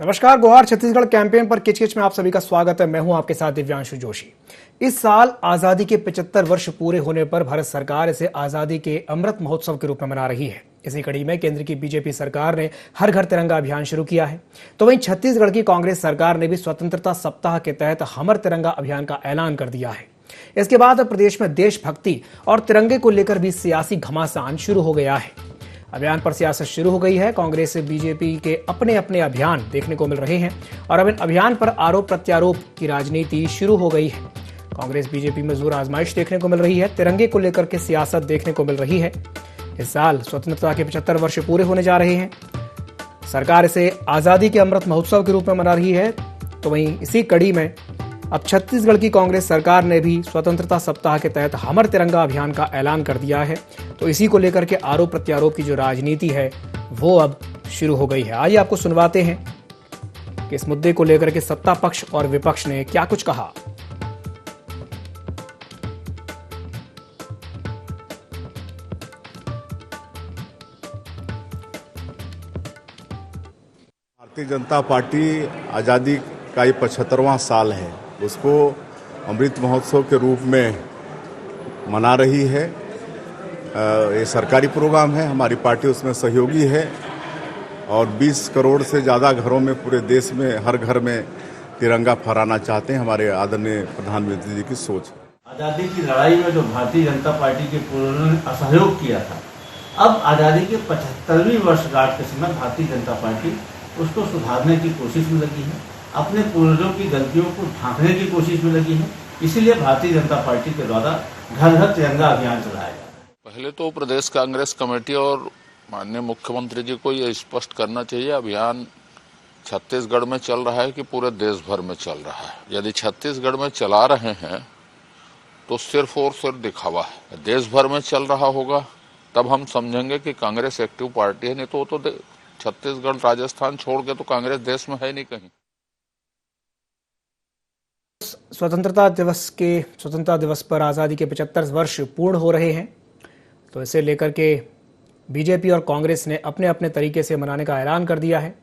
नमस्कार। गोहार छत्तीसगढ़ कैंपेन पर किचकिच में आप सभी का स्वागत है। मैं हूं आपके साथ दिव्यांशु जोशी। इस साल आजादी के 75 वर्ष पूरे होने पर भारत सरकार इसे आजादी के अमृत महोत्सव के रूप में मना रही है। इसी कड़ी में केंद्र की बीजेपी सरकार ने हर घर तिरंगा अभियान शुरू किया है, तो वहीं छत्तीसगढ़ की कांग्रेस सरकार ने भी स्वतंत्रता सप्ताह के तहत हमर तिरंगा अभियान का ऐलान कर दिया है। इसके बाद प्रदेश में देशभक्ति और तिरंगे को लेकर भी सियासी घमासान शुरू हो गया है। अभियान पर सियासत शुरू हो गई है। कांग्रेस से बीजेपी के अपने अपने अभियान देखने को मिल रहे हैं और अब इन अभियान पर आरोप प्रत्यारोप की राजनीति शुरू हो गई है। कांग्रेस बीजेपी में जोर आजमाइश देखने को मिल रही है। तिरंगे को लेकर के सियासत देखने को मिल रही है। इस साल स्वतंत्रता के 75 वर्ष पूरे होने जा रहे हैं। सरकार इसे आजादी के अमृत महोत्सव के रूप में मना रही है, तो वहीं इसी कड़ी में अब छत्तीसगढ़ की कांग्रेस सरकार ने भी स्वतंत्रता सप्ताह के तहत हमर तिरंगा अभियान का ऐलान कर दिया है। तो इसी को लेकर के आरोप प्रत्यारोप की जो राजनीति है वो अब शुरू हो गई है। आइए आपको सुनवाते हैं कि इस मुद्दे को लेकर के सत्ता पक्ष और विपक्ष ने क्या कुछ कहा। भारतीय जनता पार्टी आज़ादी का ये 75वां साल है, उसको अमृत महोत्सव के रूप में मना रही है। ये सरकारी प्रोग्राम है, हमारी पार्टी उसमें सहयोगी है और 20 करोड़ से ज़्यादा घरों में पूरे देश में हर घर में तिरंगा फहराना चाहते हैं। हमारे आदरणीय प्रधानमंत्री जी की सोच है। आज़ादी की लड़ाई में जो भारतीय जनता पार्टी के पूर्वजों ने असहयोग किया था, अब आज़ादी के 75वीं वर्षगांठ के समय भारतीय जनता पार्टी उसको सुधारने की कोशिश में लगी है, अपने पूर्वजों की गलतियों को ढांकने की कोशिश में लगी है। इसीलिए भारतीय जनता पार्टी के द्वारा घर घर तिरंगा अभियान चलाया जाए। पहले तो प्रदेश कांग्रेस कमेटी और माननीय मुख्यमंत्री जी को ये स्पष्ट करना चाहिए, अभियान छत्तीसगढ़ में चल रहा है कि पूरे देश भर में चल रहा है। यदि छत्तीसगढ़ में चला रहे हैं तो सिर्फ और सिर्फ दिखावा है। देश भर में चल रहा होगा तब हम समझेंगे कि कांग्रेस एक्टिव पार्टी है, नहीं तो छत्तीसगढ़ राजस्थान छोड़ के तो कांग्रेस देश में है नहीं कहीं। स्वतंत्रता दिवस पर आज़ादी के 75 वर्ष पूर्ण हो रहे हैं, तो इसे लेकर के बीजेपी और कांग्रेस ने अपने अपने तरीके से मनाने का ऐलान कर दिया है।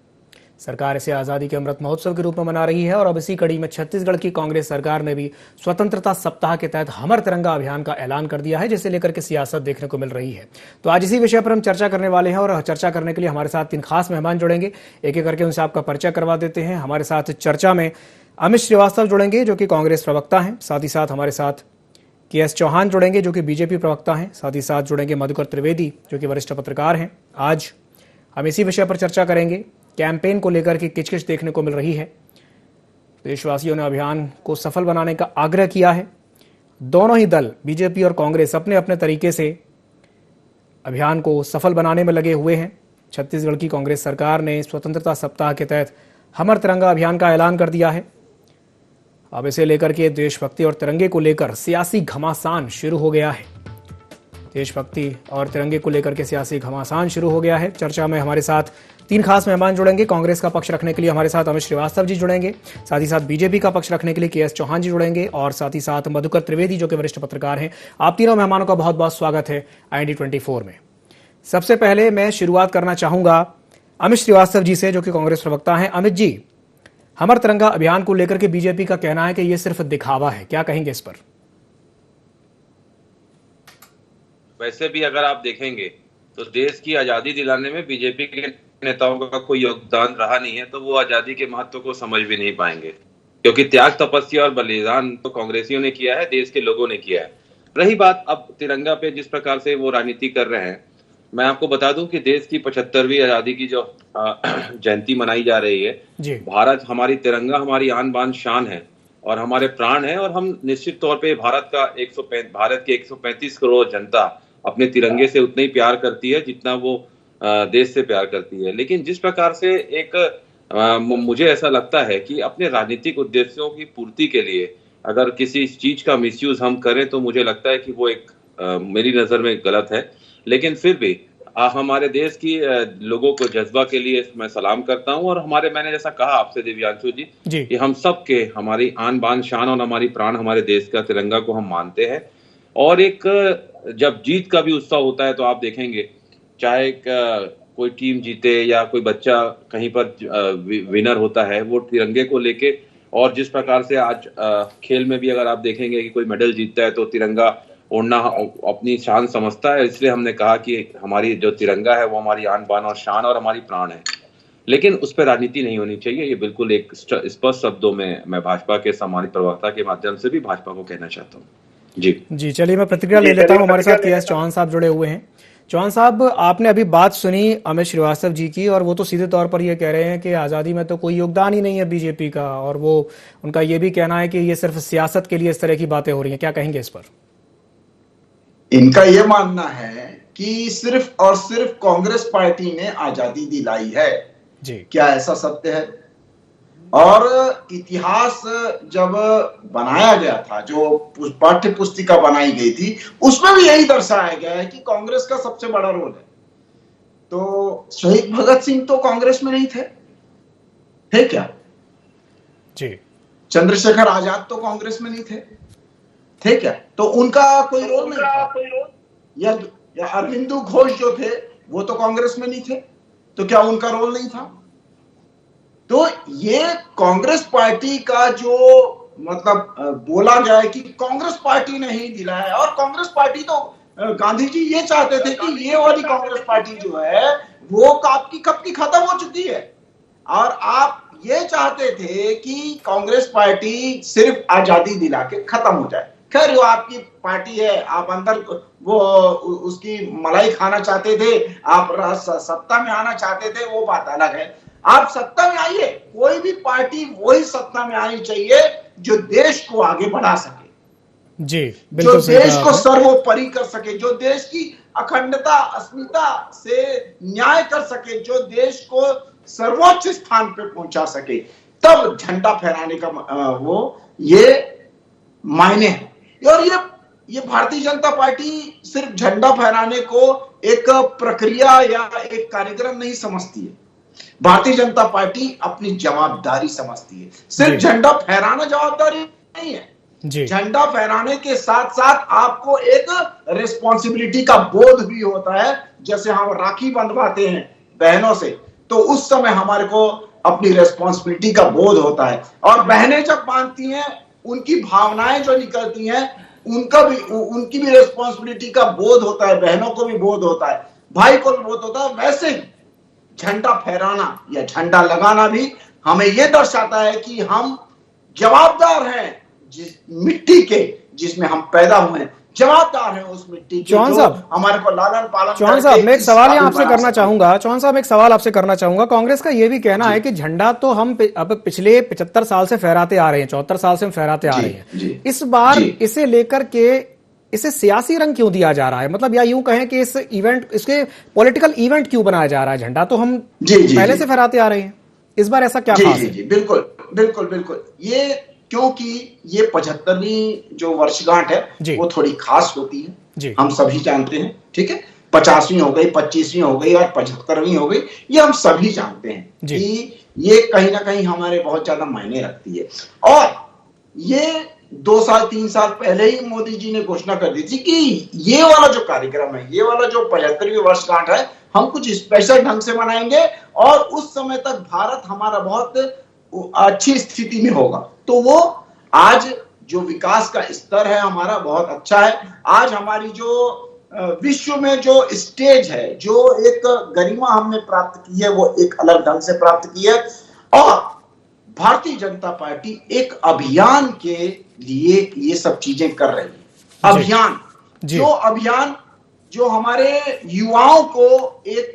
सरकार इसे आज़ादी के अमृत महोत्सव के रूप में मना रही है और अब इसी कड़ी में छत्तीसगढ़ की कांग्रेस सरकार ने भी स्वतंत्रता सप्ताह के तहत हमर तिरंगा अभियान का ऐलान कर दिया है, जिसे लेकर के सियासत देखने को मिल रही है। तो आज इसी विषय पर हम चर्चा करने वाले हैं और चर्चा करने के लिए हमारे साथ 3 खास मेहमान जुड़ेंगे। एक एक करके उनसे आपका परिचय करवा देते हैं। हमारे साथ चर्चा में अमित श्रीवास्तव जुड़ेंगे जो कि कांग्रेस प्रवक्ता हैं। साथ ही साथ हमारे साथ के.एस. चौहान जुड़ेंगे जो कि बीजेपी प्रवक्ता हैं। साथ ही साथ जुड़ेंगे मधुकर त्रिवेदी जो कि वरिष्ठ पत्रकार हैं। आज हम इसी विषय पर चर्चा करेंगे। कैंपेन को लेकर के किचकिच देखने को मिल रही है। देशवासियों ने अभियान को सफल बनाने का आग्रह किया है। दोनों ही दल बीजेपी और कांग्रेस अपने अपने तरीके से अभियान को सफल बनाने में लगे हुए हैं। छत्तीसगढ़ की कांग्रेस सरकार ने स्वतंत्रता सप्ताह के तहत हमर तिरंगा अभियान का ऐलान कर दिया है। अब इसे लेकर के देशभक्ति और तिरंगे को लेकर सियासी घमासान शुरू हो गया है। देशभक्ति और तिरंगे को लेकर के सियासी घमासान शुरू हो गया है। चर्चा में हमारे साथ 3 खास मेहमान जुड़ेंगे। कांग्रेस का पक्ष रखने के लिए हमारे साथ अमित श्रीवास्तव जी जुड़ेंगे। साथ ही साथ बीजेपी का पक्ष रखने के लिए के.एस. चौहान जी जुड़ेंगे और साथ ही साथ मधुकर त्रिवेदी जो कि वरिष्ठ पत्रकार हैं। आप तीनों मेहमानों का बहुत बहुत स्वागत है IND24 में। सबसे पहले मैं शुरुआत करना चाहूंगा अमित श्रीवास्तव जी से जो कि कांग्रेस प्रवक्ता हैं। अमित जी, हमर तिरंगा अभियान को लेकर के बीजेपी का कहना है कि यह सिर्फ दिखावा है, क्या कहेंगे इस पर? वैसे भी अगर आप देखेंगे तो देश की आजादी दिलाने में बीजेपी के नेताओं का कोई योगदान रहा नहीं है, तो वो आजादी के महत्व को समझ भी नहीं पाएंगे, क्योंकि त्याग, तपस्या और बलिदान तो कांग्रेसियों ने किया है, देश के लोगों ने किया है। रही बात अब तिरंगा पे जिस प्रकार से वो राजनीति कर रहे हैं, मैं आपको बता दूं कि देश की 75वीं आजादी की जो जयंती मनाई जा रही है, भारत, हमारी तिरंगा हमारी आन बान शान है और हमारे प्राण है। और हम निश्चित तौर पे भारत की 135 करोड़ जनता अपने तिरंगे से उतना ही प्यार करती है जितना वो देश से प्यार करती है। लेकिन जिस प्रकार से मुझे ऐसा लगता है कि अपने राजनीतिक उद्देश्यों की पूर्ति के लिए अगर किसी चीज का मिसयूज हम करें तो मुझे लगता है कि वो मेरी नजर में गलत है। लेकिन फिर भी हमारे देश की लोगों को जज्बा के लिए मैं सलाम करता हूं और मैंने जैसा कहा आपसे दिव्यांशु जी कि हम सब के हमारी आन बान शान और हमारी प्राण हमारे देश का तिरंगा को हम मानते हैं। और जब जीत का भी उत्सव होता है तो आप देखेंगे चाहे कोई टीम जीते या कोई बच्चा कहीं पर विनर होता है, वो तिरंगे को लेके, और जिस प्रकार से आज खेल में भी अगर आप देखेंगे कि कोई मेडल जीतता है तो तिरंगा ओढ़ना अपनी शान समझता है। इसलिए हमने कहा कि हमारी जो तिरंगा है वो हमारी आन बान और शान और हमारी प्राण है, लेकिन उस पर राजनीति नहीं होनी चाहिए। ये बिल्कुल एक स्पष्ट शब्दों में मैं भाजपा के सम्मानित प्रवक्ता के माध्यम से भी भाजपा को कहना चाहता हूँ। जी चलिए मैं प्रतिक्रिया ले लेता हूँ। हमारे साथ के.एस. चौहान साहब जुड़े हुए हैं। चौहान साहब, आपने अभी बात सुनी अमित श्रीवास्तव जी की, और वो तो सीधे तौर पर ये कह रहे हैं कि आज़ादी में तो कोई योगदान ही नहीं है बीजेपी का, और वो उनका ये भी कहना है कि ये सिर्फ सियासत के लिए इस तरह की बातें हो रही हैं। क्या कहेंगे इस पर? इनका ये मानना है कि सिर्फ और सिर्फ कांग्रेस पार्टी ने आजादी दिलाई है जी। क्या ऐसा सत्य है? और इतिहास जब बनाया गया था, जो पाठ्य पुस्तिका बनाई गई थी, उसमें भी यही दर्शाया गया है कि कांग्रेस का सबसे बड़ा रोल है। तो शहीद भगत सिंह तो कांग्रेस में नहीं थे क्या? जी। चंद्रशेखर आजाद तो कांग्रेस में नहीं थे क्या? तो उनका कोई रोल नहीं था। या अरविंदो घोष जो थे वो तो कांग्रेस में नहीं थे, तो क्या उनका रोल नहीं था? तो ये कांग्रेस पार्टी का जो मतलब बोला गया है कि कांग्रेस पार्टी ने ही दिलाया है, और कांग्रेस पार्टी तो गांधी जी ये चाहते थे कि ये वाली कांग्रेस पार्टी जो है वो आपकी कब की खत्म हो चुकी है, और आप ये चाहते थे कि कांग्रेस पार्टी सिर्फ आजादी दिला के खत्म हो जाए। खैर वो आपकी पार्टी है, आप अंदर वो उसकी मलाई खाना चाहते थे, आप सत्ता में आना चाहते थे, वो बात अलग है। आप सत्ता में आइए, कोई भी पार्टी वही सत्ता में आनी चाहिए जो देश को आगे बढ़ा सके जी, जो देश को सर्वोपरि कर सके, जो देश की अखंडता अस्मिता से न्याय कर सके, जो देश को सर्वोच्च स्थान पे पहुंचा सके, तब झंडा फहराने का वो ये मायने है। और ये भारतीय जनता पार्टी सिर्फ झंडा फहराने को एक प्रक्रिया या एक कार्यक्रम नहीं समझती है। भारतीय जनता पार्टी अपनी जवाबदारी समझती है। सिर्फ झंडा फहराना जवाबदारी नहीं है, झंडा फहराने के साथ साथ आपको एक रिस्पॉन्सिबिलिटी का बोध भी होता है। जैसे हम राखी बंधवाते हैं बहनों से, तो उस समय हमारे को अपनी रिस्पॉन्सिबिलिटी का बोध होता है, और बहनें जब बांधती हैं उनकी भावनाएं जो निकलती हैं उनकी भी रिस्पॉन्सिबिलिटी का बोध होता है, बहनों को भी बोध होता है, भाई को भी बोध होता है। वैसे ही झंडा फहराना या झंडा लगाना भी हमें यह दर्शाता है कि हम जवाबदार हैं जिस मिट्टी के जिसमें हम पैदा हुए हैं, जवाबदार हैं उस मिट्टी के जो हमारे को लालन पालन। चौहान साहब, मैं एक सवाल आपसे करना चाहूंगा। चौहान साहब, एक सवाल आपसे करना चाहूंगा। कांग्रेस का यह भी कहना है कि झंडा तो हम अब पिछले 75 साल से फहराते आ रहे हैं, 74 साल से हम फहराते आ रहे हैं। इस बार इसे लेकर के इसे सियासी रंग क्यों दिया जा रहा है? मतलब या यूं कहें कि इस इवेंट, इसके पॉलिटिकल इवेंट क्यों बनाया जा रहा है? झंडा तो हम पहले से फहराते आ रहे हैं, इस बार ऐसा क्या खास है? बिल्कुल बिल्कुल बिल्कुल। ये क्योंकि ये 75वीं जो वर्षगांठ है वो थोड़ी खास होती है, हम सभी जानते हैं। ठीक है, 50वीं हो गई, 25वीं हो गई और 75वीं हो गई, ये हम सभी जानते हैं कि ये कहीं ना कहीं हमारे बहुत ज्यादा मायने रखती है। और ये 2 साल 3 साल पहले ही मोदी जी ने घोषणा कर दी थी कि ये वाला जो कार्यक्रम है, ये वाला जो 75वीं वर्षगांठ है, हम कुछ स्पेशल ढंग से मनाएंगे और उस समय तक भारत हमारा बहुत अच्छी स्थिति में होगा। तो वो आज जो विकास का स्तर है हमारा बहुत अच्छा है। आज हमारी जो विश्व में जो स्टेज है, जो एक गरिमा हमने प्राप्त की है, वो एक अलग ढंग से प्राप्त की है। और भारतीय जनता पार्टी एक अभियान के लिए ये सब चीजें कर रही है। अभियान जो हमारे युवाओं को एक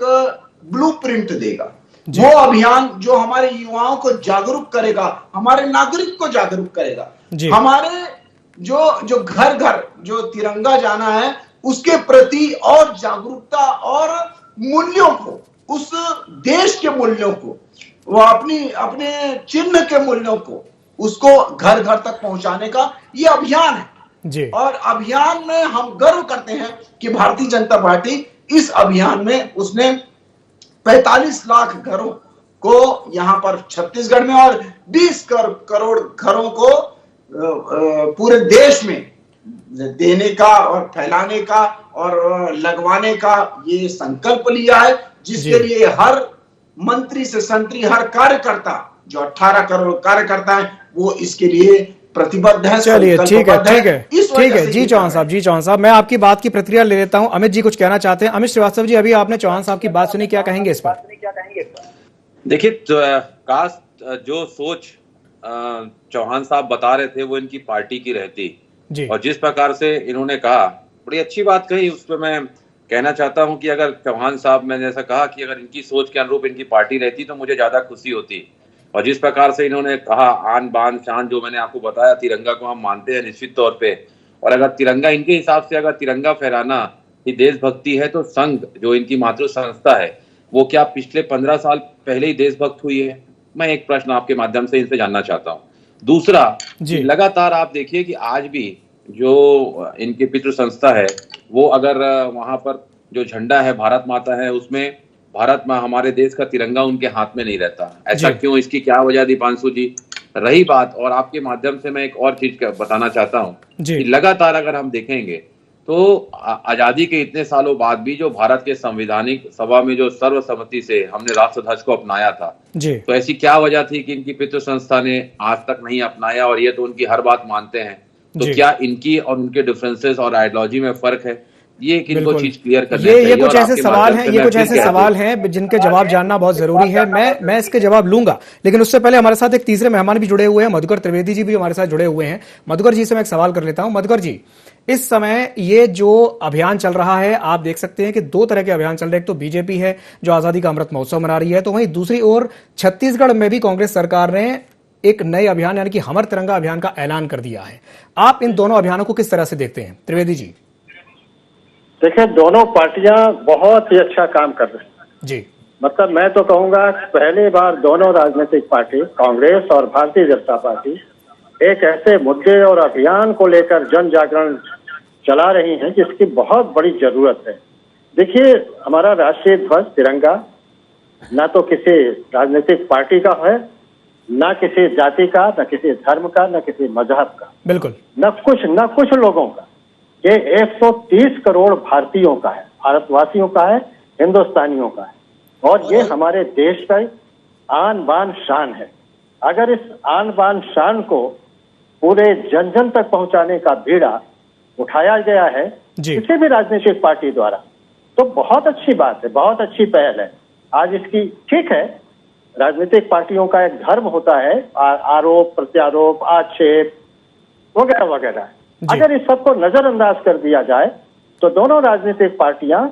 ब्लूप्रिंट देगा, वो अभियान जो हमारे युवाओं को जागरूक करेगा, हमारे नागरिक को जागरूक करेगा, हमारे जो घर घर जो तिरंगा जाना है उसके प्रति और जागरूकता और मूल्यों को, उस देश के मूल्यों को, वो अपने चिन्ह के मूल्यों को, उसको घर घर तक पहुंचाने का ये अभियान है। और अभियान में हम गर्व करते हैं कि भारतीय जनता पार्टी इस अभियान में उसने 45 लाख घरों को यहां पर छत्तीसगढ़ में और 20 करोड़ घरों को पूरे देश में देने का और फैलाने का और लगवाने का ये संकल्प लिया है, जिसके लिए हर मंत्री से संतरी, हर कार्यकर्ता, जो 18 करोड़ कार्यकर्ता है, वो इसके लिए प्रतिबद्ध है। चलिए ठीक है जी चौहान साहब, मैं आपकी बात की प्रतिक्रिया ले लेता हूं। अमित जी कुछ कहना चाहते हैं। अमित श्रीवास्तव जी, अभी आपने चौहान साहब की बात सुनी, क्या कहेंगे इस पर? देखिए, जो सोच चौहान साहब बता रहे थे वो इनकी पार्टी की रहती, और जिस प्रकार से इन्होंने कहा, बड़ी अच्छी बात कही। उस पर मैं कहना चाहता हूं कि अगर चौहान साहब, मैंने जैसा कहा कि अगर इनकी सोच के अनुरूप इनकी पार्टी रहती तो मुझे ज्यादा खुशी होती। और जिस प्रकार से इन्होंने कहा, आन बान शान, जो मैंने आपको बताया, तिरंगा को हम मानते हैं निश्चित तौर पे, और अगर तिरंगा, इनके हिसाब से अगर तिरंगा फहराना ही देशभक्ति है, तो संघ, जो इनकी मातृ संस्था है, वो क्या पिछले 15 साल पहले ही देशभक्त हुई है? मैं एक प्रश्न आपके माध्यम से इनसे जानना चाहता हूँ। दूसरा, लगातार आप देखिए कि आज भी जो इनकी पितृ संस्था है, वो अगर वहां पर जो झंडा है भारत माता है, उसमें भारत में हमारे देश का तिरंगा उनके हाथ में नहीं रहता। ऐसा क्यों? इसकी क्या वजह? दीपांशु जी, रही बात, और आपके माध्यम से मैं एक और चीज बताना चाहता हूँ कि लगातार अगर हम देखेंगे तो आजादी के इतने सालों बाद भी जो भारत के संवैधानिक सभा में जो सर्वसम्मति से हमने राष्ट्र ध्वज को अपनाया था, तो ऐसी क्या वजह थी कि इनकी पितृ संस्था ने आज तक नहीं अपनाया? और ये तो उनकी हर बात मानते हैं, तो क्या इनकी और उनके डिफरेंसेस और आइडियोलॉजी में फर्क है? ये किनको चीज क्लियर करना चाहिए। ये कुछ ऐसे सवाल हैं जिनके जवाब जानना बहुत जरूरी है। मैं इसके जवाब लूंगा, लेकिन उससे पहले हमारे साथ एक तीसरे मेहमान भी जुड़े हुए हैं, मधुकर त्रिवेदी जी भी हमारे साथ जुड़े हुए हैं। मधुकर जी से मैं एक सवाल कर लेता हूं। मधुकर जी, इस समय ये जो अभियान चल रहा है, आप देख सकते हैं कि दो तरह के अभियान चल रहे हैं। एक तो बीजेपी है जो आजादी का अमृत महोत्सव मना रही है, तो वहीं दूसरी ओर छत्तीसगढ़ में भी कांग्रेस सरकार ने एक नए अभियान यानी कि हमर तिरंगा अभियान का ऐलान कर दिया है। आप इन दोनों अभियानों को किस तरह से देखते हैं, त्रिवेदी जी? देखिए, दोनों पार्टियां बहुत ही अच्छा काम कर रही हैं जी। मतलब मैं तो कहूंगा पहली बार दोनों राजनीतिक पार्टी, कांग्रेस और भारतीय जनता पार्टी, एक ऐसे मुद्दे और अभियान को लेकर जन जागरण चला रही हैं जिसकी बहुत बड़ी जरूरत है। देखिए, हमारा राष्ट्रीय ध्वज तिरंगा ना तो किसी राजनीतिक पार्टी का है, ना किसी जाति का, ना किसी धर्म का, ना किसी मजहब का, बिल्कुल न कुछ लोगों का। ये 130 करोड़ भारतीयों का है, भारतवासियों का है, हिंदुस्तानियों का है, और ये हमारे देश का आन बान शान है। अगर इस आन बान शान को पूरे जन जन तक पहुंचाने का बीड़ा उठाया गया है किसी भी राजनीतिक पार्टी द्वारा, तो बहुत अच्छी बात है, बहुत अच्छी पहल है। आज इसकी, ठीक है, राजनीतिक पार्टियों का एक धर्म होता है आरोप प्रत्यारोप, आक्षेप वगैरह वगैरह। अगर इस सबको नजरअंदाज कर दिया जाए तो दोनों राजनीतिक पार्टियां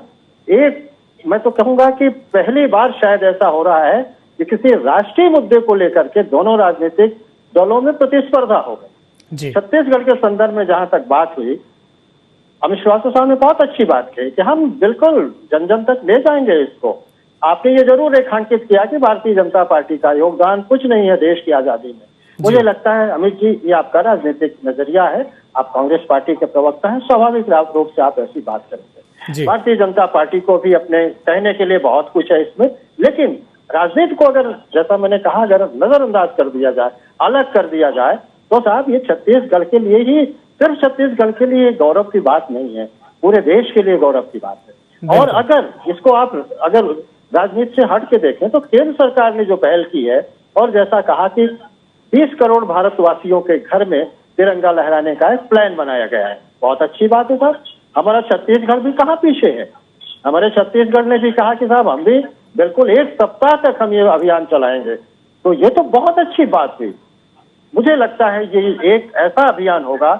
एक, मैं तो कहूंगा कि पहली बार शायद ऐसा हो रहा है कि किसी राष्ट्रीय मुद्दे को लेकर के दोनों राजनीतिक दलों में प्रतिस्पर्धा हो गई। छत्तीसगढ़ के संदर्भ में जहां तक बात हुई, अमित श्रीवास्तव साहब ने बहुत अच्छी बात कही कि हम बिल्कुल जन जन तक ले जाएंगे इसको। आपने ये जरूर रेखांकित किया कि भारतीय जनता पार्टी का योगदान कुछ नहीं है देश की आजादी में। मुझे लगता है अमित जी, ये आपका राजनीतिक नजरिया है, आप कांग्रेस पार्टी के प्रवक्ता हैं, स्वाभाविक रूप से आप ऐसी बात करेंगे। भारतीय जनता पार्टी को भी अपने कहने के लिए बहुत कुछ है इसमें, लेकिन राजनीति को अगर, जैसा मैंने कहा, अगर नजरअंदाज कर दिया जाए, अलग कर दिया जाए, तो साहब ये छत्तीसगढ़ के लिए ही, सिर्फ छत्तीसगढ़ के लिए गौरव की बात नहीं है, पूरे देश के लिए गौरव की बात है। और अगर इसको आप अगर राजनीति से हट के देखें तो केंद्र सरकार ने जो पहल की है, और जैसा कहा कि 30 करोड़ भारतवासियों के घर में तिरंगा लहराने का एक प्लान बनाया गया है, बहुत अच्छी बात है साहब। हमारा छत्तीसगढ़ भी कहाँ पीछे है, हमारे छत्तीसगढ़ ने भी कहा कि साहब हम भी बिल्कुल 1 सप्ताह तक हम ये अभियान चलाएंगे, तो ये तो बहुत अच्छी बात हुई। मुझे लगता है ये एक ऐसा अभियान होगा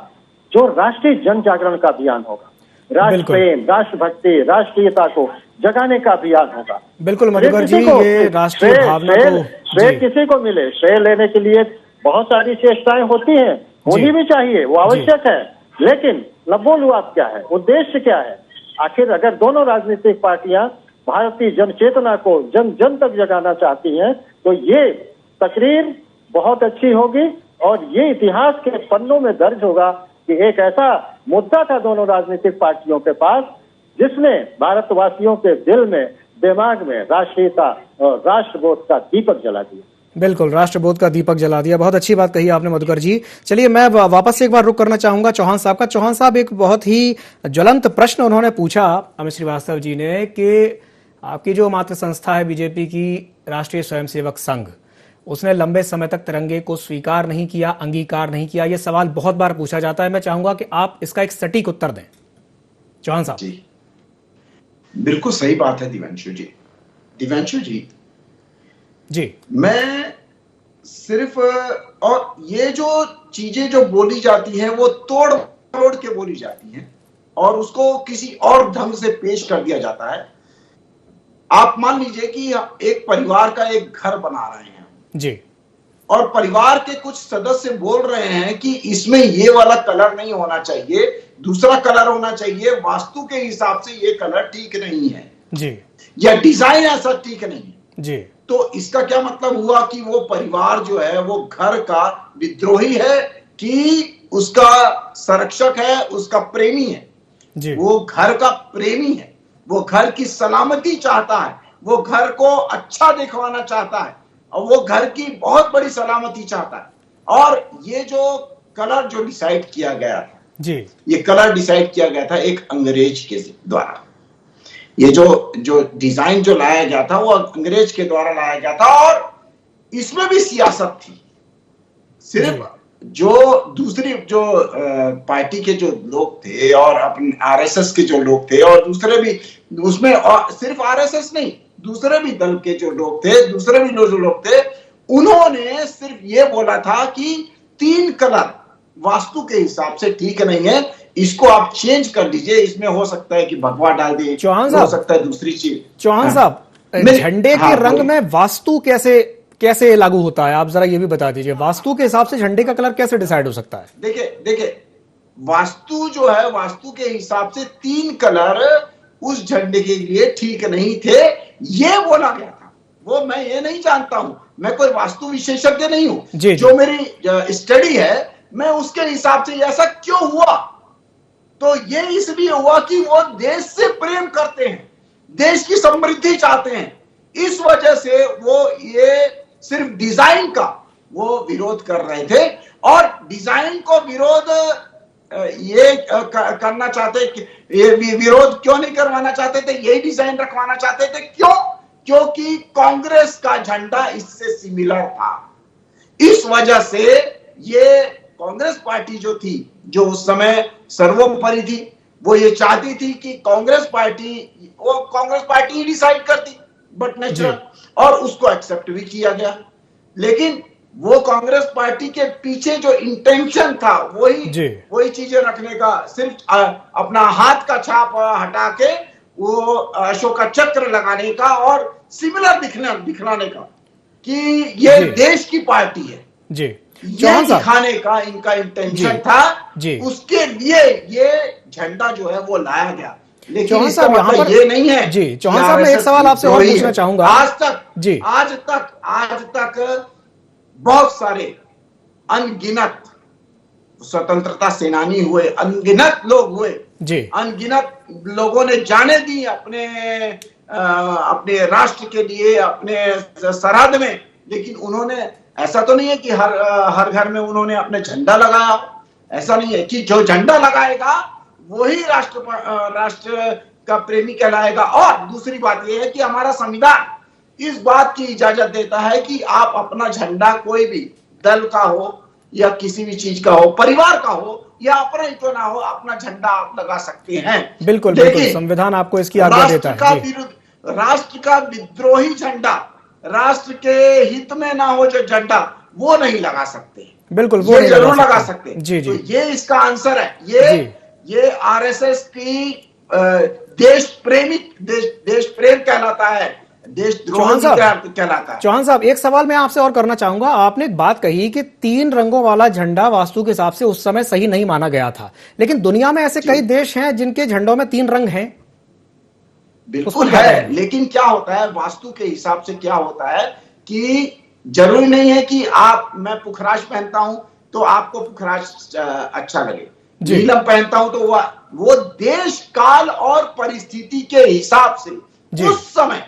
जो राष्ट्रीय जन जागरण का अभियान होगा, राष्ट्र प्रेम, राष्ट्रभक्ति, राष्ट्रीयता को जगाने का अभियान होगा। बिल्कुल मधुकर जी, ये राष्ट्रीय भावना को श्रेय किसी को मिले, श्रेय लेने के लिए बहुत सारी चेष्टाएं होती हैं, होनी भी चाहिए, वो आवश्यक है, लेकिन बोलूं आप क्या है, उद्देश्य क्या है? आखिर अगर दोनों राजनीतिक पार्टियां भारतीय जन चेतना को जन जन तक जगाना चाहती हैं, तो ये तकरीर बहुत अच्छी होगी और ये इतिहास के पन्नों में दर्ज होगा कि एक ऐसा मुद्दा था दोनों राजनीतिक पार्टियों के पास जिसने भारतवासियों के दिल में, दिमाग में राष्ट्रीयता और राष्ट्रबोध का दीपक जला दिया। बिल्कुल, राष्ट्रबोध का दीपक जला दिया। बहुत अच्छी बात कही आपने मधुकर जी। चलिए, मैं वापस से एक बार रुक करना चाहूंगा चौहान साहब का। चौहान साहब, एक बहुत ही ज्वलंत प्रश्न उन्होंने पूछा अमित श्रीवास्तव जी ने कि आपकी जो मातृ संस्था है बीजेपी की राष्ट्रीय स्वयंसेवक संघ, उसने लंबे समय तक तिरंगे को स्वीकार नहीं किया, अंगीकार नहीं किया। यह सवाल बहुत बार पूछा जाता है। मैं चाहूंगा कि आप इसका एक सटीक उत्तर दें। चौहान साहब जी, बिल्कुल सही बात है दिव्यांशु जी। दिव्यांशु जी, मैं सिर्फ, और ये जो चीजें जो बोली जाती हैं वो तोड़ तोड़ के बोली जाती हैं और उसको किसी और ढंग से पेश कर दिया जाता है। आप मान लीजिए कि एक परिवार का एक घर बना रहे हैं जी, और परिवार के कुछ सदस्य बोल रहे हैं कि इसमें ये वाला कलर नहीं होना चाहिए, दूसरा कलर होना चाहिए, वास्तु के हिसाब से ये कलर ठीक नहीं है जी, या डिजाइन ऐसा ठीक नहीं है जी। तो इसका क्या मतलब हुआ कि वो परिवार जो है वो घर का विद्रोही है कि उसका संरक्षक है, उसका प्रेमी है जी। वो घर का प्रेमी है, वो घर की सलामती चाहता है, वो घर को अच्छा दिखवाना चाहता है और वो घर की बहुत बड़ी सलामती चाहता है। और ये जो कलर जो डिसाइड किया गया था जी, ये कलर डिसाइड किया गया था एक अंग्रेज के द्वारा। ये जो डिजाइन जो लाया गया था वो अंग्रेज के द्वारा लाया गया था और इसमें भी सियासत थी। सिर्फ जो दूसरी जो पार्टी के जो लोग थे और अपने आरएसएस के जो लोग थे और दूसरे भी उसमें, और सिर्फ आरएसएस नहीं, दूसरे भी दल के जो लोग थे, दूसरे भी जो लोग थे, उन्होंने सिर्फ ये बोला था कि 3 कलर वास्तु के हिसाब से ठीक नहीं है, इसको आप चेंज कर दीजिए, इसमें हो सकता है कि भगवा डाल दे, हो सकता है दूसरी चीज। चौहान साहब, झंडे के रंग में वास्तु कैसे लागू होता है, आप जरा ये भी बता दीजिए। वास्तु के हिसाब से झंडे का कलर कैसे डिसाइड हो सकता है? देखिए वास्तु जो है, वास्तु के हिसाब से 3 कलर उस झंडे के लिए ठीक नहीं थे, ये बोला गया था। वो मैं ये नहीं जानता हूं, मैं कोई वास्तु विशेषज्ञ नहीं हूं। जो मेरी स्टडी है मैं उसके हिसाब से ऐसा क्यों हुआ, तो ये इसलिए हुआ कि वो देश से प्रेम करते हैं, देश की समृद्धि चाहते हैं, इस वजह से वो ये सिर्फ डिजाइन का वो विरोध कर रहे थे। और डिजाइन को विरोध ये करना चाहते, ये विरोध क्यों नहीं करवाना चाहते थे, यही डिजाइन रखवाना चाहते थे। क्यों? क्योंकि कांग्रेस का झंडा इससे सिमिलर था। इस वजह से ये कांग्रेस पार्टी जो थी, जो उस समय सर्वोपरि थी, वो ये चाहती थी कि कांग्रेस पार्टी ही डिसाइड करती, बट नेचुरल, और उसको एक्सेप्ट भी किया गया। लेकिन वो कांग्रेस पार्टी के पीछे जो इंटेंशन था वही चीजें रखने का, सिर्फ अपना हाथ का छाप हटा के वो अशोक चक्र लगाने का और सिमिलर दिखलाने का कि ये देश की पार्टी है जी, ये दिखाने का इनका इंटेंशन था। उसके लिए ये झंडा जो है वो लाया गया। लेकिन इसका मतलब ये नहीं है जी। चौहान साहब, मैं एक सवाल आपसे और पूछना चाहूंगा। आज तक बहुत सारे अनगिनत स्वतंत्रता सेनानी हुए, अनगिनत लोग हुए जी, अनगिनत लोगों ने जाने दी अपने राष्ट्र के लिए, अपने सरहद में। लेकिन उन्होंने, ऐसा तो नहीं है कि हर घर में उन्होंने अपने झंडा लगाया, ऐसा नहीं है कि जो झंडा लगाएगा वही राष्ट्र का प्रेमी कहलाएगा। और दूसरी बात यह है कि हमारा संविधान इस बात की इजाजत देता है कि आप अपना झंडा कोई भी दल का हो या किसी भी चीज का हो, परिवार का हो या अपना ही तो ना हो, अपना झंडा आप लगा सकते हैं। बिल्कुल, संविधान आपको इसकी आज्ञा देता है। राष्ट्र का विद्रोही झंडा, राष्ट्र के हित में ना हो जो झंडा, वो नहीं लगा सकते। बिल्कुल, वो नहीं जरूर लगा सकते जी जी। तो ये इसका आंसर है। ये आरएसएस की देश प्रेम कहलाता है, देशद्रोह कहलाता है। चौहान साहब, एक सवाल मैं आपसे और करना चाहूंगा। आपने एक बात कही कि 3 रंगों वाला झंडा वास्तु के हिसाब से उस समय सही नहीं माना गया था, लेकिन दुनिया में ऐसे कई देश हैं जिनके झंडों में 3 रंग हैं। बिल्कुल है, लेकिन क्या होता है वास्तु के हिसाब से, क्या होता है कि जरूरी नहीं है कि मैं पुखराज पहनता हूं तो आपको पुखराज अच्छा लगे, नीलम पहनता हूं तो वो देश काल और परिस्थिति के हिसाब से उस समय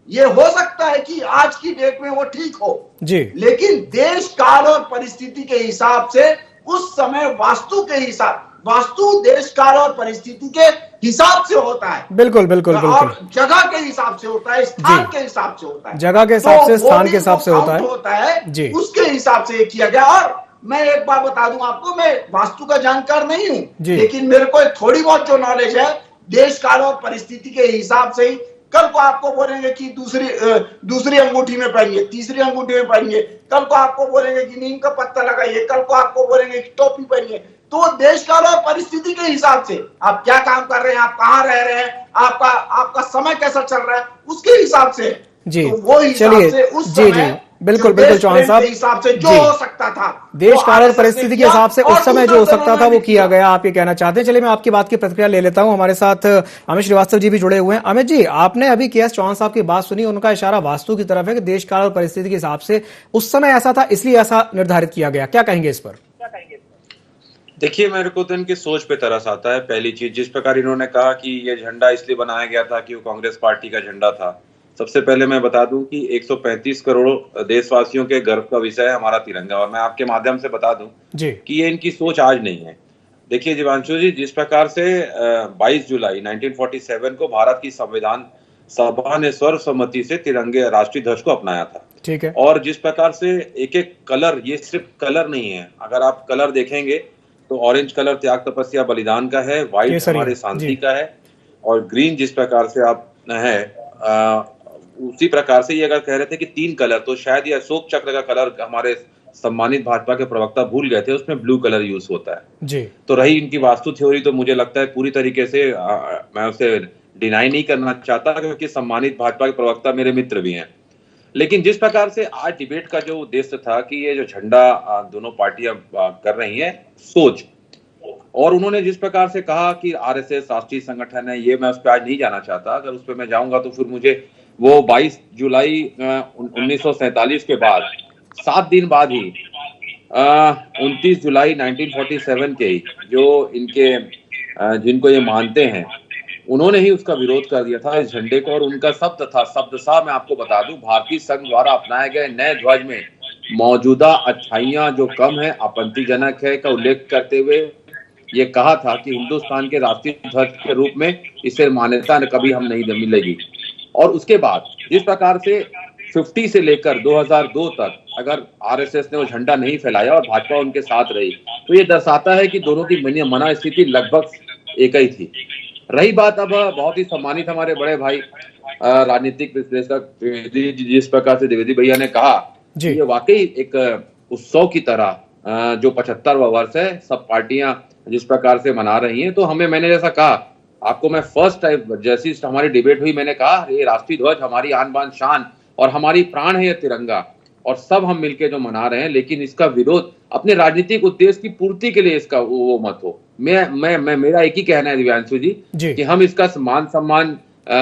ये हो सकता है कि आज की डेट में वो ठीक हो जी, लेकिन देश काल और परिस्थिति के हिसाब से उस समय वास्तु देश काल और परिस्थिति के हिसाब से होता है। बिल्कुल बिल्कुल और बिल्कुल, जगह के हिसाब से होता है, स्थान के हिसाब से होता है, जगह के हिसाब से, तो स्थान वो के हिसाब से होता है जी, उसके हिसाब से किया गया। और मैं एक बात बता दूं आपको, मैं वास्तु का जानकार नहीं हूं, लेकिन मेरे को थोड़ी बहुत जो नॉलेज है देश काल और परिस्थिति के हिसाब से ही, कल को आपको बोलेंगे कि दूसरी अंगूठी में पहनिए, तीसरी अंगूठी में पहनिए, कल को आपको बोलेंगे कि नीम का पत्ता लगाइए, कल को आपको बोलेंगे कि टोपी पहनिए। तो देश काल और परिस्थिति के हिसाब से आप क्या काम कर रहे हैं, आप कहाँ रह रहे हैं, आपका समय कैसा चल रहा है, उसके हिसाब से जी, तो वो हिसाब से उस समय बिल्कुल बिल्कुल चौहान साहब, हिसाब से जो हो सकता था देश काल और परिस्थिति के हिसाब से उस समय जो हो सकता था वो किया गया, आप ये कहना चाहते हैं। चलिए मैं आपकी बात की प्रतिक्रिया ले लेता हूं। हमारे साथ अमित श्रीवास्तव जी भी जुड़े हुए हैं। अमित जी, आपने अभी के एस चौहान साहब की बात सुनी, उनका इशारा वास्तु की तरफ है कि देश काल और परिस्थिति के हिसाब से उस समय ऐसा था इसलिए ऐसा निर्धारित किया गया, क्या कहेंगे इस पर? देखिए, मेरे को तो इनकी सोच पे तरस आता है। पहली चीज, जिस प्रकार इन्होंने कहा कि ये झंडा इसलिए बनाया गया था कि वो कांग्रेस पार्टी का झंडा था। सबसे पहले मैं बता दूं कि 135 करोड़ देशवासियों के गर्व का विषय है हमारा तिरंगा, और मैं आपके माध्यम से बता दूं कि ये इनकी सोच आज नहीं है। देखिए जीवांशु जी, जिस प्रकार से 22 जुलाई 1947 को भारत की संविधान सभा ने सर्वसम्मति से तिरंगे राष्ट्रीय ध्वज को अपनाया था, ठीक है, और जिस प्रकार से एक एक कलर, ये सिर्फ कलर नहीं है, अगर आप कलर देखेंगे तो ऑरेंज कलर त्याग तपस्या बलिदान का है, व्हाइट हमारे शांति का है, और ग्रीन जिस प्रकार से आप है उसी प्रकार से ये अगर कह रहे थे कि 3 कलर, तो शायद ये अशोक चक्र का कलर हमारे सम्मानित भाजपा के प्रवक्ता भूल गए थे, उसमें ब्लू कलर यूज होता है जी। तो रही इनकी वास्तु थ्योरी, तो मुझे लगता है पूरी तरीके से मैं उसे डिनाई नहीं करना चाहता, क्योंकि सम्मानित भाजपा के प्रवक्ता मेरे मित्र भी हैं। लेकिन जिस प्रकार से आज डिबेट का जो उद्देश्य था कि ये जो झंडा दोनों पार्टियां कर रही हैं, सोच, और उन्होंने जिस प्रकार से कहा कि आरएसएस राष्ट्रीय संगठन है, ये मैं उस पर आज नहीं जाना चाहता। अगर उस पर मैं जाऊंगा तो फिर मुझे वो 22 जुलाई 1947 के बाद 7 दिन बाद ही 29 जुलाई 1947 के ही जो इनके जिनको ये मानते हैं, उन्होंने ही उसका विरोध कर दिया था इस झंडे को। और उनका शब्द था, शब्द सा मैं आपको बता दूं, भारतीय संघ द्वारा अपनाए गए नए ध्वज में मौजूदा अच्छाइयां जो कम है, आपत्तिजनक है का उल्लेख करते हुए ये कहा था कि हिंदुस्तान के राष्ट्रीय ध्वज के रूप में इसे मान्यता कभी हम नहीं मिलेगी। और उसके बाद जिस प्रकार से 50 से लेकर 2002 तक अगर आरएसएस ने वो झंडा नहीं फैलाया और भाजपा उनके साथ रही, तो ये दर्शाता है कि दोनों की मना स्थिति लगभग एक ही थी। रही बात अब बहुत ही सम्मानित हमारे बड़े भाई राजनीतिक विश्लेषक जिस प्रकार से द्विवेदी भैया ने कहा, ये वाकई एक उत्सव की तरह जो 75वां वर्ष है, सब पार्टियां जिस प्रकार से मना रही हैं, तो हमें, मैंने जैसा कहा आपको, मैं फर्स्ट टाइम जैसी हमारी डिबेट हुई मैंने कहा ये राष्ट्रीय ध्वज हमारी आन बान शान और हमारी प्राण है ये तिरंगा, और सब हम मिलके जो मना रहे हैं, लेकिन इसका विरोध अपने राजनीतिक उद्देश्य की पूर्ति के लिए इसका वो मत हो। मैं मेरा एक ही कहना है दिव्यांशु जी कि हम इसका मान सम्मान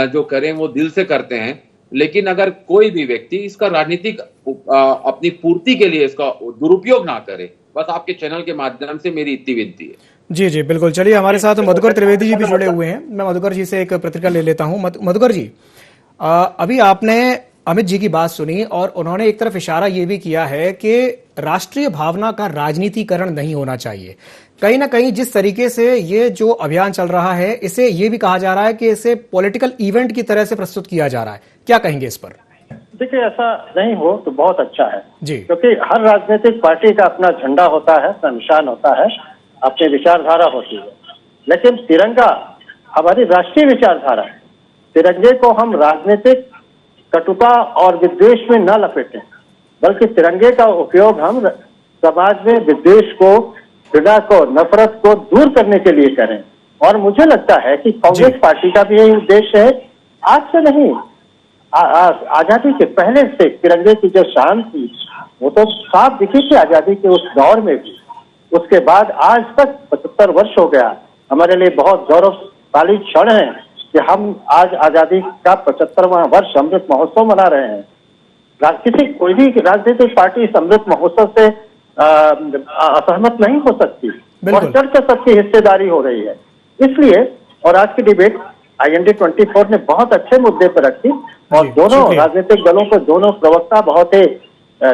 जो करें वो दिल से करते हैं, लेकिन अगर कोई भी व्यक्ति इसका राजनीतिक अपनी पूर्ति के लिए इसका दुरुपयोग ना करे, बस आपके चैनल के माध्यम से मेरी इतनी विनती है। जी जी बिल्कुल। चलिए हमारे साथ मधुकर त्रिवेदी जी भी जुड़े हुए हैं, मैं मधुकर जी से एक प्रतिक्रिया ले लेता हूं। मधुकर जी, अभी आपने अमित जी की बात सुनी और उन्होंने एक तरफ इशारा ये भी किया है कि राष्ट्रीय भावना का राजनीतिकरण नहीं होना चाहिए। कहीं ना कहीं जिस तरीके से ये जो अभियान चल रहा है, इसे ये भी कहा जा रहा है कि इसे पॉलिटिकल इवेंट की तरह से प्रस्तुत किया जा रहा है, क्या कहेंगे इस पर? देखिए, ऐसा नहीं हो तो बहुत अच्छा है जी, क्योंकि हर राजनीतिक पार्टी का अपना झंडा होता है, अपना निशान होता है, अपनी विचारधारा होती है, लेकिन तिरंगा हमारी राष्ट्रीय विचारधारा है। तिरंगे को हम राजनीतिक कटुता और विद्वेष में न लपेटें, बल्कि तिरंगे का उपयोग हम समाज में विद्वेष को, घृणा को, नफरत को दूर करने के लिए करें। और मुझे लगता है कि कांग्रेस पार्टी का भी यही उद्देश्य है। आज से नहीं, आजादी के पहले से तिरंगे की जो शान थी वो तो साफ दिखी थी आजादी के उस दौर में भी। उसके बाद आज तक 75 वर्ष हो गया। हमारे लिए बहुत गौरवशाली क्षण है कि हम आज आजादी का 75वां वर्ष अमृत महोत्सव मना रहे हैं। कोई भी राजनीतिक पार्टी इस अमृत महोत्सव से असहमत नहीं हो सकती, और चढ़ के सबकी हिस्सेदारी हो रही है। इसलिए, और आज की डिबेट IND24 ने बहुत अच्छे मुद्दे पर रखी और दोनों राजनीतिक दलों को दोनों प्रवक्ता बहुत ही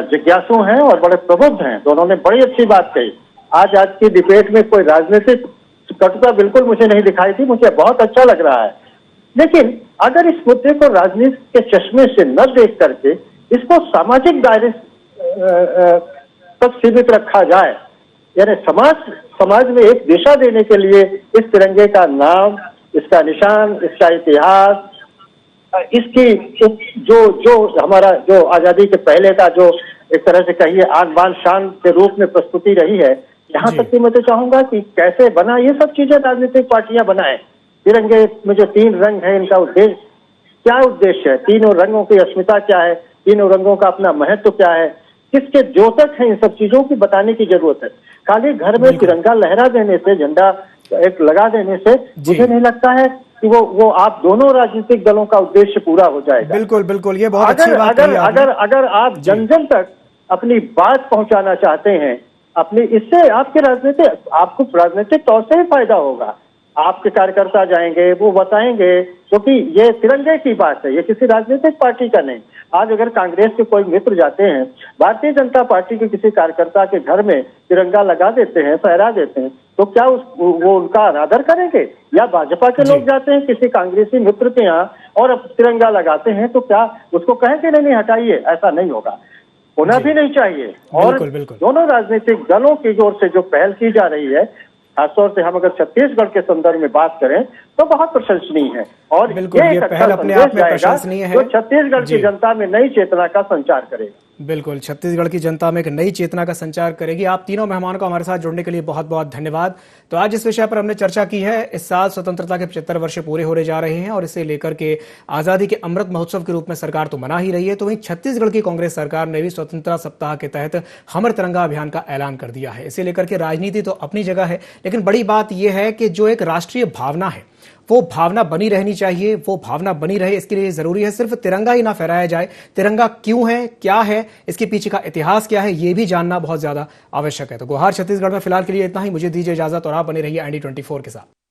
जिज्ञासु हैं और बड़े प्रबुद्ध हैं। दोनों ने बड़ी अच्छी बात कही। आज की डिबेट में कोई राजनीतिक कटुता बिल्कुल मुझे नहीं दिखाई थी, मुझे बहुत अच्छा लग रहा है। लेकिन अगर इस मुद्दे को राजनीति के चश्मे से न देख करके इसको सामाजिक दायरे तक सीमित रखा जाए, यानी समाज में एक दिशा देने के लिए इस तिरंगे का नाम, इसका निशान, इसका इतिहास, इसकी जो हमारा जो आजादी के पहले का जो एक तरह से कहिए आन बान शान के रूप में प्रस्तुति रही है, यहाँ तक कि मैं तो चाहूंगा कि कैसे बना, ये सब चीजें राजनीतिक पार्टियां बनाएं। तिरंगे में जो 3 रंग है, इनका उद्देश्य क्या उद्देश्य है, तीनों रंगों की अस्मिता क्या है, तीनों रंगों का अपना महत्व क्या है, किसके द्योतक है, इन सब चीजों की बताने की जरूरत है। खाली घर में तिरंगा लहरा देने से, झंडा एक लगा देने से मुझे नहीं लगता है कि वो आप दोनों राजनीतिक दलों का उद्देश्य पूरा हो जाएगा। बिल्कुल बिल्कुल, ये बहुत अच्छी बात है। अगर आप जन जन तक अपनी बात पहुंचाना चाहते हैं, इससे आपको राजनीतिक तौर से ही फायदा होगा। आपके कार्यकर्ता जाएंगे, वो बताएंगे, क्योंकि ये तिरंगे की बात है, ये किसी राजनीतिक पार्टी का नहीं। आज अगर कांग्रेस के कोई मित्र जाते हैं, भारतीय जनता पार्टी के किसी कार्यकर्ता के घर में तिरंगा लगा देते हैं, फहरा देते हैं, तो क्या वो उनका अनादर करेंगे? या भाजपा के लोग जाते हैं किसी कांग्रेसी मित्र के यहाँ और अब तिरंगा लगाते हैं, तो क्या उसको कहेंगे नहीं हटाइए? ऐसा नहीं होगा, होना भी नहीं चाहिए। और दोनों राजनीतिक दलों की ओर से जो पहल की जा रही है, खासतौर से हम अगर छत्तीसगढ़ के संदर्भ में बात करें तो बहुत प्रशंसनीय है। और ये पहल अपने आप में प्रशंसनीय है, जो छत्तीसगढ़ की जनता में नई चेतना का संचार करेगा। बिल्कुल, छत्तीसगढ़ की जनता में एक नई चेतना का संचार करेगी। आप तीनों मेहमानों को हमारे साथ जुड़ने के लिए बहुत बहुत धन्यवाद। तो आज इस विषय पर हमने चर्चा की है। इस साल स्वतंत्रता के 75 वर्ष पूरे होने जा रहे हैं और इसे लेकर के आजादी के अमृत महोत्सव के रूप में सरकार तो मना ही रही है, तो वहीं छत्तीसगढ़ की कांग्रेस सरकार ने भी स्वतंत्रता सप्ताह के तहत हमर तिरंगा अभियान का ऐलान कर दिया है। इसे लेकर के राजनीति तो अपनी जगह है, लेकिन बड़ी बात यह है कि जो एक राष्ट्रीय भावना है वो भावना बनी रहनी चाहिए। वो भावना बनी रहे, इसके लिए जरूरी है सिर्फ तिरंगा ही ना फहराया जाए, तिरंगा क्यों है, क्या है, इसके पीछे का इतिहास क्या है, ये भी जानना बहुत ज्यादा आवश्यक है। तो गुहार छत्तीसगढ़ में फिलहाल के लिए इतना ही। मुझे दीजिए इजाजत और आप बने रहिए IND24 के साथ।